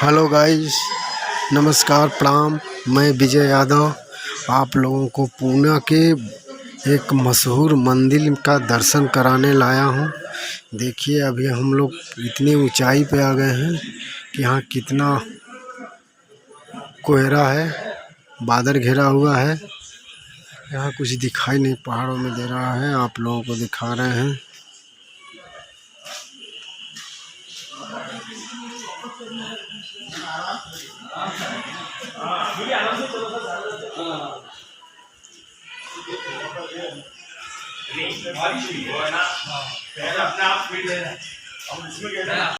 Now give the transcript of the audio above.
Hello guys, नमस्कार, प्रणाम। मैं विजय यादव आप लोगों को पूना के एक मशहूर मंदिर का दर्शन कराने लाया हूं। देखिए, अभी हम लोग इतनी ऊंचाई पे आ गए हैं कि यहाँ कितना कोहरा है, बादल घिरा हुआ है। यहाँ कुछ दिखाई नहीं पहाड़ों में दे रहा है, आप लोगों को दिखा रहे हैं।